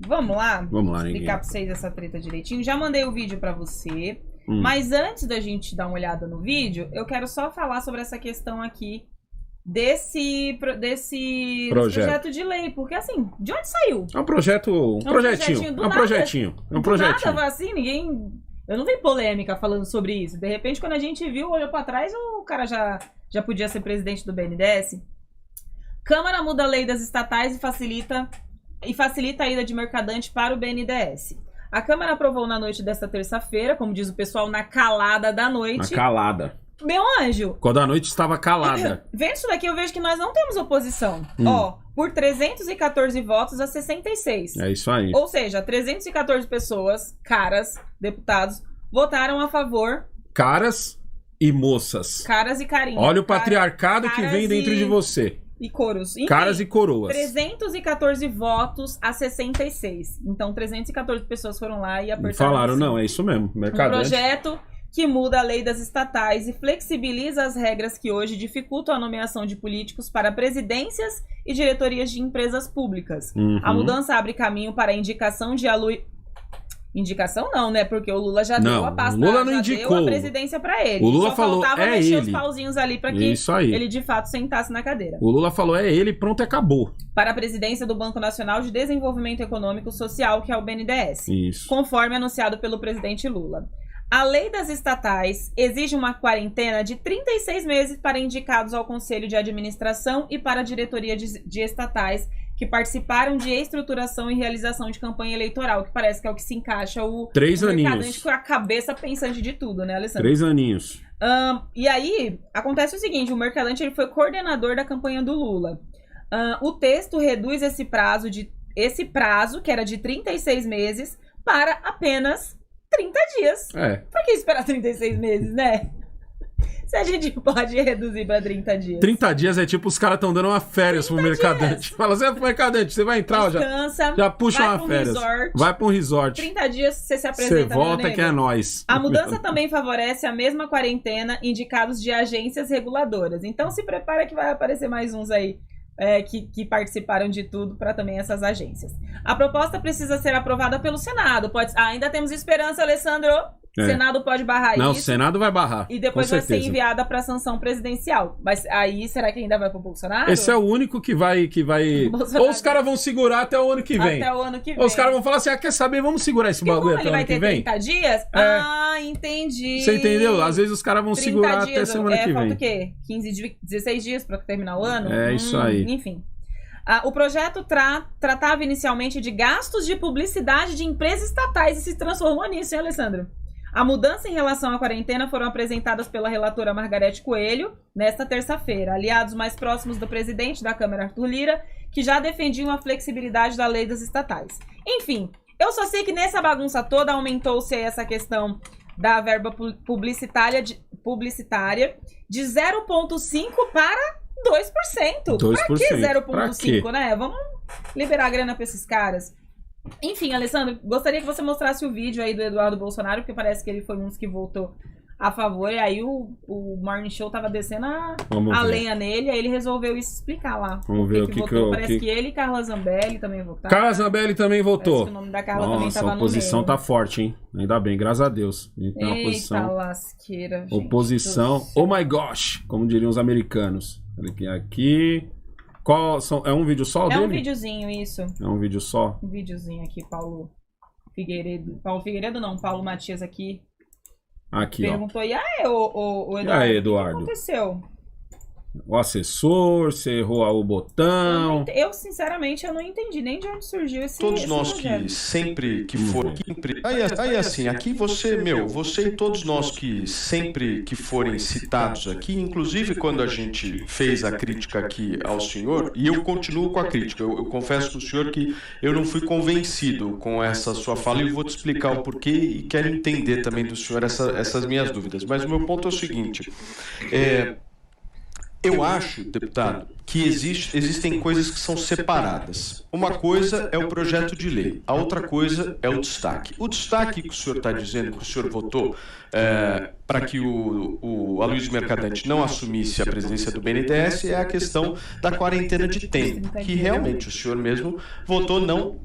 Vamos lá? Vamos lá, explicar pra vocês essa treta direitinho. Já mandei o vídeo pra você. Mas antes da gente dar uma olhada no vídeo, eu quero só falar sobre essa questão aqui desse projeto de lei. Porque assim, de onde saiu? É um projetinho. É um projetinho. Nada, assim, ninguém... Eu não vi polêmica falando sobre isso. De repente, quando a gente viu, olhou pra trás, o cara já podia ser presidente do BNDES. Câmara muda a lei das estatais e facilita a ida de mercadante para o BNDES. A Câmara aprovou na noite desta terça-feira, como diz o pessoal, na calada da noite. Na calada. Meu anjo. Quando a noite estava calada. Vendo isso daqui, eu vejo que nós não temos oposição. Ó, por 314 votos a 66. É isso aí. Ou seja, 314 pessoas, caras, deputados, votaram a favor. Caras e moças. Caras e carinhas. Olha o patriarcado que vem dentro de você. E coros. Enfim, caras e coroas. 314 votos a 66. Então, 314 pessoas foram lá e apertaram. Falaram, assim. Não, é isso mesmo. Mercadante. Um projeto que muda a lei das estatais e flexibiliza as regras que hoje dificultam a nomeação de políticos para presidências e diretorias de empresas públicas. A mudança abre caminho para a indicação de Indicação não, né? Porque o Lula já deu a pasta, Lula não já indicou. deu a presidência pra ele. O Lula só falou, faltava é mexer ele. os pauzinhos ali pra que ele de fato sentasse na cadeira. O Lula falou, é ele, pronto, acabou. Para a presidência do Banco Nacional de Desenvolvimento Econômico e Social, que é o BNDES. Isso. Conforme anunciado pelo presidente Lula. A lei das estatais exige uma quarentena de 36 meses para indicados ao Conselho de Administração e para a diretoria de estatais que participaram de estruturação e realização de campanha eleitoral, que parece que é o que se encaixa o 3 aninhos. mercadante com a cabeça pensante de tudo, né, Alessandro? 3 aninhos. E aí, acontece o seguinte, o mercadante ele foi coordenador da campanha do Lula. O texto reduz esse prazo, que era de 36 meses, para apenas 30 dias. Por que esperar 36 meses, né? Se a gente pode reduzir pra 30 dias. 30 dias é tipo os caras estão dando uma férias pro mercadante. Fala, você é pro mercadante, você vai entrar, já puxa uma férias. Vai pra um resort. 30 dias você se apresenta. Você volta que é nóis. A mudança também favorece a mesma quarentena indicados de agências reguladoras. Então se prepara que vai aparecer mais uns aí. Que participaram de tudo para também essas agências. A proposta precisa ser aprovada pelo Senado. Ainda temos esperança, Alessandro. O Senado pode barrar isso. Não, o Senado vai barrar. E depois vai ser enviada para sanção presidencial. Mas aí, será que ainda vai pro Bolsonaro? Esse é o único que vai... Ou os caras vão segurar até o ano que vem. Até o ano que vem. Ou os caras vão falar assim, quer saber, vamos segurar esse bagulho até o ano que vem. Ele vai ter 30 dias? Entendi. Você entendeu? Às vezes os caras vão segurar até semana que vem. Falta o quê? 16 dias para terminar o ano? É isso aí. Enfim. O projeto tratava inicialmente de gastos de publicidade de empresas estatais e se transformou nisso, hein, Alessandro? A mudança em relação à quarentena foram apresentadas pela relatora Margarete Coelho nesta terça-feira. Aliados mais próximos do presidente da Câmara, Arthur Lira, que já defendiam a flexibilidade da lei das estatais. Enfim, eu só sei que nessa bagunça toda aumentou-se essa questão da verba publicitária de 0,5% para 2%. 2%. Pra que 0,5%, né? Vamos liberar a grana pra esses caras. Enfim, Alessandro, gostaria que você mostrasse o vídeo aí do Eduardo Bolsonaro, porque parece que ele foi um dos que votou a favor, e aí o Morning Show tava descendo a lenha nele, aí ele resolveu explicar lá. Vamos ver o que votou. Parece que ele e Carla Zambelli também votaram. Carla Zambelli também votou. Parece que o nome da Carla também tava no meio. A oposição tá forte, hein? Ainda bem, graças a Deus. Então, Eita oposição, lasqueira, gente. Oposição, oh my gosh, como diriam os americanos. Aqui. É um vídeo só dele? É um videozinho, isso. É um vídeo só? Um videozinho aqui, Paulo Figueiredo. Paulo Matias aqui. Aqui, perguntou, e aí, o Eduardo? E aí, Eduardo? O que aconteceu? O assessor, você errou o botão. Eu, sinceramente, eu não entendi nem de onde surgiu esse Todos nós projeto. que sempre que for... Aí assim, aqui você e todos nós que sempre que forem citados aqui, inclusive quando a gente fez a crítica aqui ao senhor, e eu continuo com a crítica, eu confesso para o senhor que eu não fui convencido com essa sua fala e vou te explicar o porquê e quero entender também do senhor essas minhas dúvidas. Mas o meu ponto é o seguinte, eu acho, deputado, que existem coisas que são separadas. Uma coisa é o projeto de lei, a outra coisa é o destaque. O destaque que o senhor está dizendo, que o senhor votou para que o Aloysio Mercadante não assumisse a presidência do BNDES é a questão da quarentena de tempo, que realmente o senhor mesmo votou não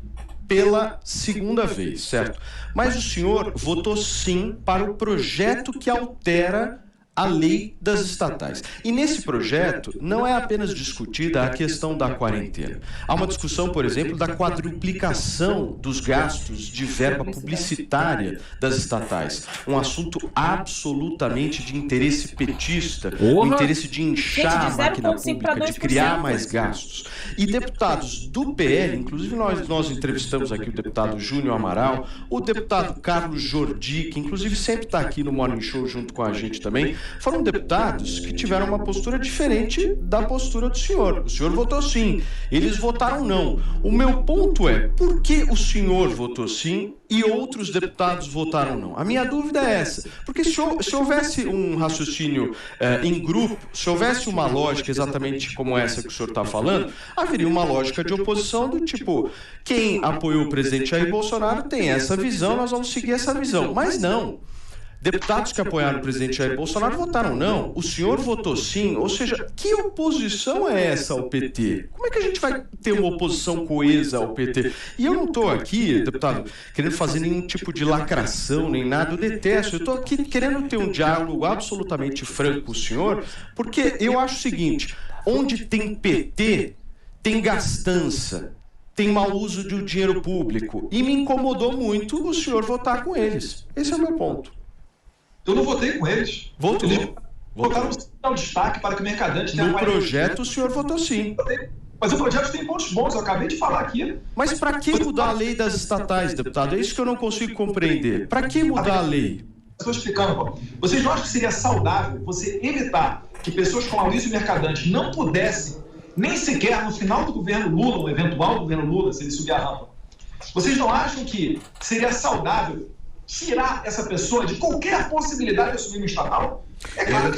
pela segunda vez, certo? Mas o senhor votou sim para o projeto que altera a lei das estatais. E nesse projeto não é apenas discutida a questão da quarentena. Há uma discussão, por exemplo, da quadruplicação dos gastos de verba publicitária das estatais. Um assunto absolutamente de interesse petista, o interesse de inchar a máquina pública, de criar mais gastos. E deputados do PL, inclusive nós entrevistamos aqui o deputado Júnior Amaral, o deputado Carlos Jordi, que inclusive sempre está aqui no Morning Show junto com a gente também, foram deputados que tiveram uma postura diferente da postura do senhor. O senhor votou sim, eles votaram não. O meu ponto é, por que o senhor votou sim e outros deputados votaram não? A minha dúvida é essa, porque se houvesse um raciocínio em grupo, se houvesse uma lógica exatamente como essa que o senhor está falando, haveria uma lógica de oposição do tipo, quem apoiou o presidente Jair Bolsonaro tem essa visão, nós vamos seguir essa visão. Mas não. Deputados que apoiaram o presidente Jair Bolsonaro votaram não, o senhor votou sim, ou seja, que oposição é essa ao PT? Como é que a gente vai ter uma oposição coesa ao PT? E eu não estou aqui, deputado, querendo fazer nenhum tipo de lacração, nem nada, eu detesto, eu estou aqui querendo ter um diálogo absolutamente franco com o senhor, porque eu acho o seguinte, onde tem PT, tem gastança, tem mau uso do dinheiro público, e me incomodou muito o senhor votar com eles. Esse é o meu ponto. Eu não votei com eles. Votou. Eles votaram um destaque para que o Mercadante tenha... No projeto, o senhor votou sim. Mas o projeto tem pontos bons, eu acabei de falar aqui. Mas para que mudar a lei das estatais, deputado? É isso que eu não consigo compreender. Para que mudar a lei? Estou explicando, Paulo. Vocês não acham que seria saudável você evitar que pessoas como Aloysio Mercadante não pudessem, nem sequer no final do governo Lula, ou eventual governo Lula, se ele subir a rampa, vocês não acham que seria saudável tirar essa pessoa de qualquer possibilidade de assumir um estatal? É claro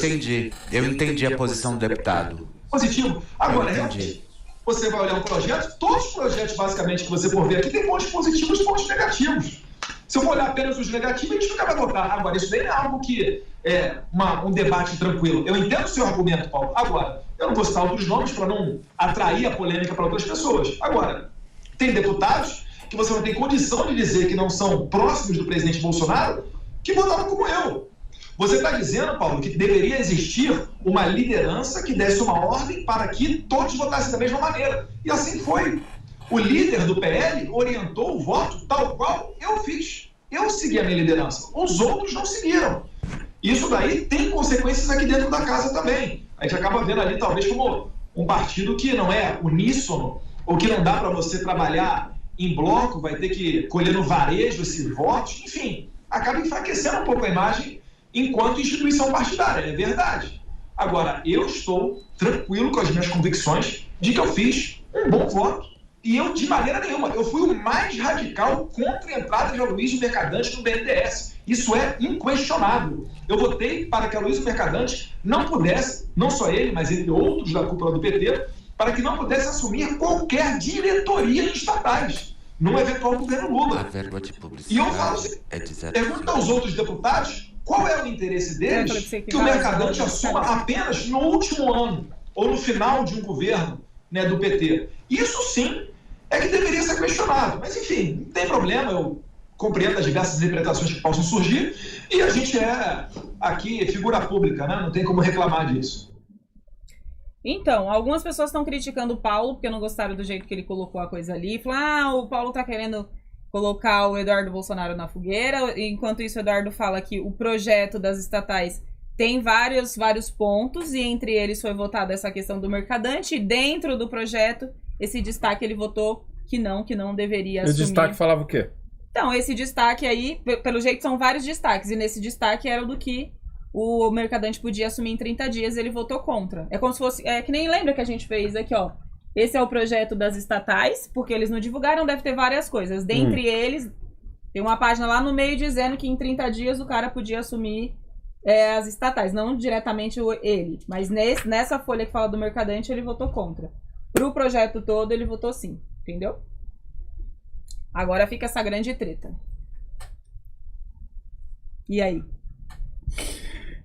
eu entendi a posição do deputado. Positivo. Agora, realmente, você vai olhar um projeto, todos os projetos, basicamente, que você for ver aqui, tem pontos positivos e pontos negativos. Se eu for olhar apenas os negativos, a gente nunca vai votar. Agora, isso daí não é algo que é um debate tranquilo. Eu entendo o seu argumento, Paulo. Agora, eu não vou citar outros nomes para não atrair a polêmica para outras pessoas. Agora, tem deputados que você não tem condição de dizer que não são próximos do presidente Bolsonaro, que votaram como eu. Você está dizendo, Paulo, que deveria existir uma liderança que desse uma ordem para que todos votassem da mesma maneira. E assim foi. O líder do PL orientou o voto tal qual eu fiz. Eu segui a minha liderança. Os outros não seguiram. Isso daí tem consequências aqui dentro da casa também. A gente acaba vendo ali, talvez, como um partido que não é uníssono, ou que não dá para você trabalhar em bloco, vai ter que colher no varejo esses votos, enfim, acaba enfraquecendo um pouco a imagem enquanto instituição partidária, é verdade. Agora, eu estou tranquilo com as minhas convicções de que eu fiz um bom voto. E eu, de maneira nenhuma, eu fui o mais radical contra a entrada de Aloysio Mercadante no BNDES. Isso é inquestionável. Eu votei para que Aloysio Mercadante não pudesse, não só ele, mas entre outros da cúpula do PT, para que não pudesse assumir qualquer diretoria em estatais, num eventual governo Lula. A verba de publicidade e eu falo assim, pergunta aos outros deputados qual é o interesse deles que o Mercadante assuma apenas no último ano, ou no final de um governo, né, do PT. Isso sim é que deveria ser questionado. Mas enfim, não tem problema, eu compreendo as diversas interpretações que possam surgir, e a gente é aqui figura pública, né? Não tem como reclamar disso. Então, algumas pessoas estão criticando o Paulo porque não gostaram do jeito que ele colocou a coisa ali. Falaram, o Paulo tá querendo colocar o Eduardo Bolsonaro na fogueira. Enquanto isso, o Eduardo fala que o projeto das estatais tem vários pontos, e entre eles foi votada essa questão do Mercadante. E dentro do projeto, esse destaque ele votou que não deveria assumir. E o destaque falava o quê? Então, esse destaque aí, pelo jeito, são vários destaques. E nesse destaque era o do que o Mercadante podia assumir em 30 dias, ele votou contra. É como se fosse... É que nem lembra que a gente fez aqui, ó. Esse é o projeto das estatais, porque eles não divulgaram, deve ter várias coisas. Dentre eles, tem uma página lá no meio dizendo que em 30 dias o cara podia assumir as estatais. Não diretamente ele, mas nessa folha que fala do Mercadante, ele votou contra. Pro projeto todo, ele votou sim. Entendeu? Agora fica essa grande treta. E aí?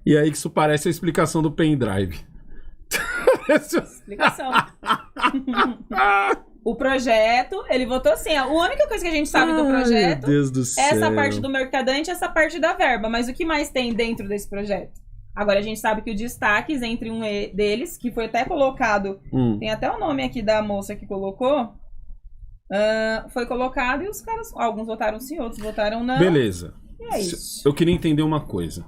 E aí que isso parece a explicação do pendrive. Explicação. O projeto, ele votou assim. A única coisa que a gente sabe do projeto meu Deus do céu. É essa parte do mercadante e essa parte da verba. Mas o que mais tem dentro desse projeto? Agora a gente sabe que o destaques entre um deles, que foi até colocado, tem até o nome aqui da moça que colocou, foi colocado e os caras, alguns votaram sim, outros votaram não. Beleza. E é isso. Eu queria entender uma coisa.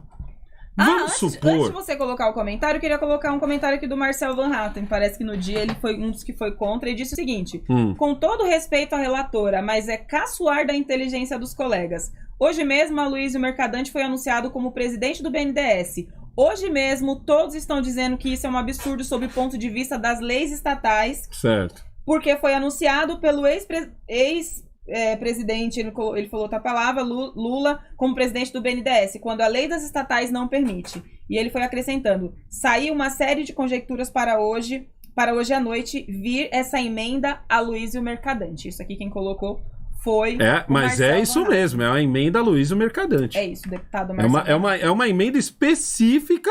Vamos supor... Antes de você colocar o comentário, eu queria colocar um comentário aqui do Marcel Van Hatten. Parece que no dia ele foi um dos que foi contra e disse o seguinte: com todo respeito à relatora, mas é caçoar da inteligência dos colegas. Hoje mesmo, a Aloysio Mercadante foi anunciado como presidente do BNDES. Hoje mesmo, todos estão dizendo que isso é um absurdo sob o ponto de vista das leis estatais. Certo. Porque foi anunciado pelo ex-presidente, ele falou outra palavra, Lula, como presidente do BNDES, quando a lei das estatais não permite. E ele foi acrescentando: saiu uma série de conjecturas para hoje à noite, vir essa emenda Aloysio Mercadante. Isso aqui quem colocou foi... mas é isso mesmo, é uma emenda Aloysio Mercadante. É isso, deputado Marcelo. É uma emenda específica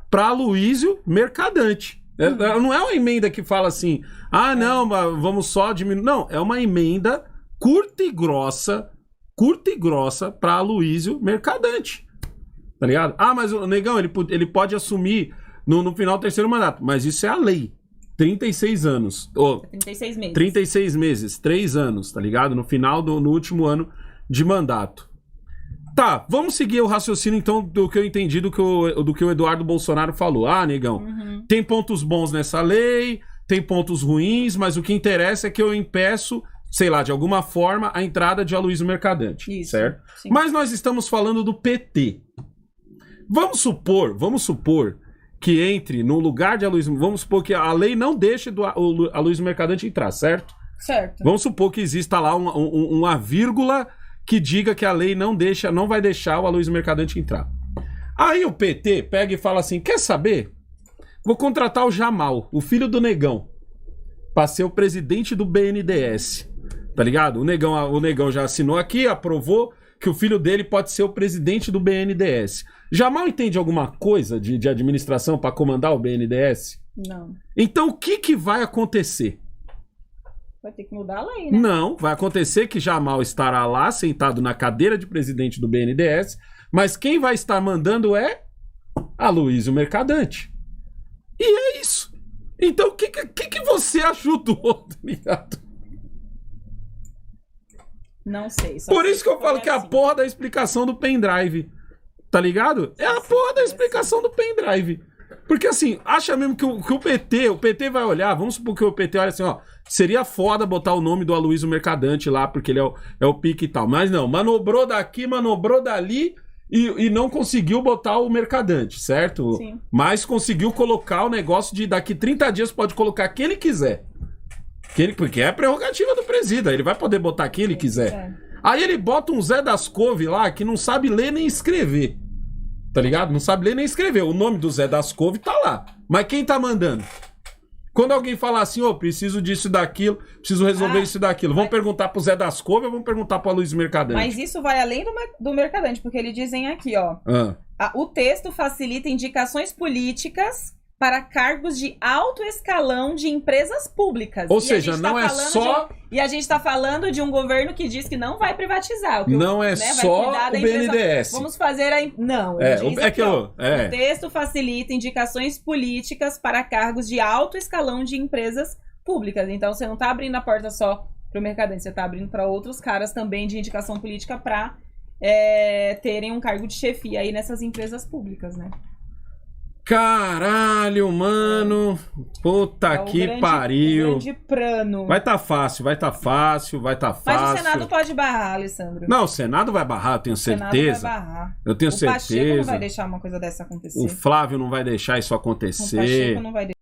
para Aloysio Mercadante. Não é uma emenda que fala assim, não, mas vamos só diminuir. Não, é uma emenda curta e grossa para Aloysio Mercadante. Tá ligado? Mas o Negão, ele pode assumir no final do terceiro mandato, mas isso é a lei. 36 anos. 36 meses. 36 meses, 3 anos, tá ligado? No último ano de mandato. Tá, vamos seguir o raciocínio, então, do que eu entendi do que o Eduardo Bolsonaro falou. Negão, tem pontos bons nessa lei, tem pontos ruins, mas o que interessa é que eu impeço, sei lá, de alguma forma, a entrada de Aloysio Mercadante. Isso, certo? Sim. Mas nós estamos falando do PT. Vamos supor que entre no lugar de Aloysio... Vamos supor que a lei não deixe o Aloysio Mercadante entrar, certo? Certo. Vamos supor que exista lá uma vírgula que diga que a lei não vai deixar o Aloysio Mercadante entrar. Aí o PT pega e fala assim, quer saber? Vou contratar o Jamal, o filho do Negão, para ser o presidente do BNDES. Tá ligado? O Negão já assinou aqui, aprovou que o filho dele pode ser o presidente do BNDES. Jamal entende alguma coisa de administração para comandar o BNDES? Não. Então o que vai acontecer? Vai ter que mudar a lei, né? Não, vai acontecer que Jamal estará lá sentado na cadeira de presidente do BNDES, mas quem vai estar mandando é Aloysio Mercadante. E é isso. Então o que você ajudou, tá ligado? Não sei. Por isso que eu falo que é a porra da explicação do pendrive. Tá ligado? É a porra da explicação do pendrive. Porque assim, acha mesmo que o PT vai olhar, vamos supor que o PT olha assim, seria foda botar o nome do Aloysio Mercadante lá, porque ele é o pique e tal. Mas não, manobrou daqui, manobrou dali e não conseguiu botar o Mercadante, certo? Sim. Mas conseguiu colocar o negócio de daqui 30 dias pode colocar quem ele quiser. Porque é a prerrogativa do presida, ele vai poder botar quem ele quiser. Aí ele bota um Zé das Couve lá que não sabe ler nem escrever. Tá ligado? Não sabe ler nem escrever. O nome do Zé das Couve tá lá. Mas quem tá mandando? Quando alguém falar assim, preciso disso e daquilo, preciso resolver isso e daquilo, vamos perguntar pro Zé das Couve ou vamos perguntar pro Aloysio Mercadante? Mas isso vai além do Mercadante, porque eles dizem aqui, o texto facilita indicações políticas para cargos de alto escalão de empresas públicas. Ou seja, não é só... E a gente está falando de um governo que diz que não vai privatizar. Não é só o BNDES. Vamos fazer a... Não, o texto facilita indicações políticas para cargos de alto escalão de empresas públicas. Então, você não está abrindo a porta só para o Mercadante, você está abrindo para outros caras também de indicação política para terem um cargo de chefia aí nessas empresas públicas, né? Caralho, mano. Puta que pariu. Grande prano. Vai tá fácil. Mas o Senado pode barrar, Alessandro. Não, o Senado vai barrar, eu tenho certeza. O Senado vai barrar. Eu tenho certeza. O Pacheco não vai deixar uma coisa dessa acontecer. O Flávio não vai deixar isso acontecer. O Pacheco não vai deixar.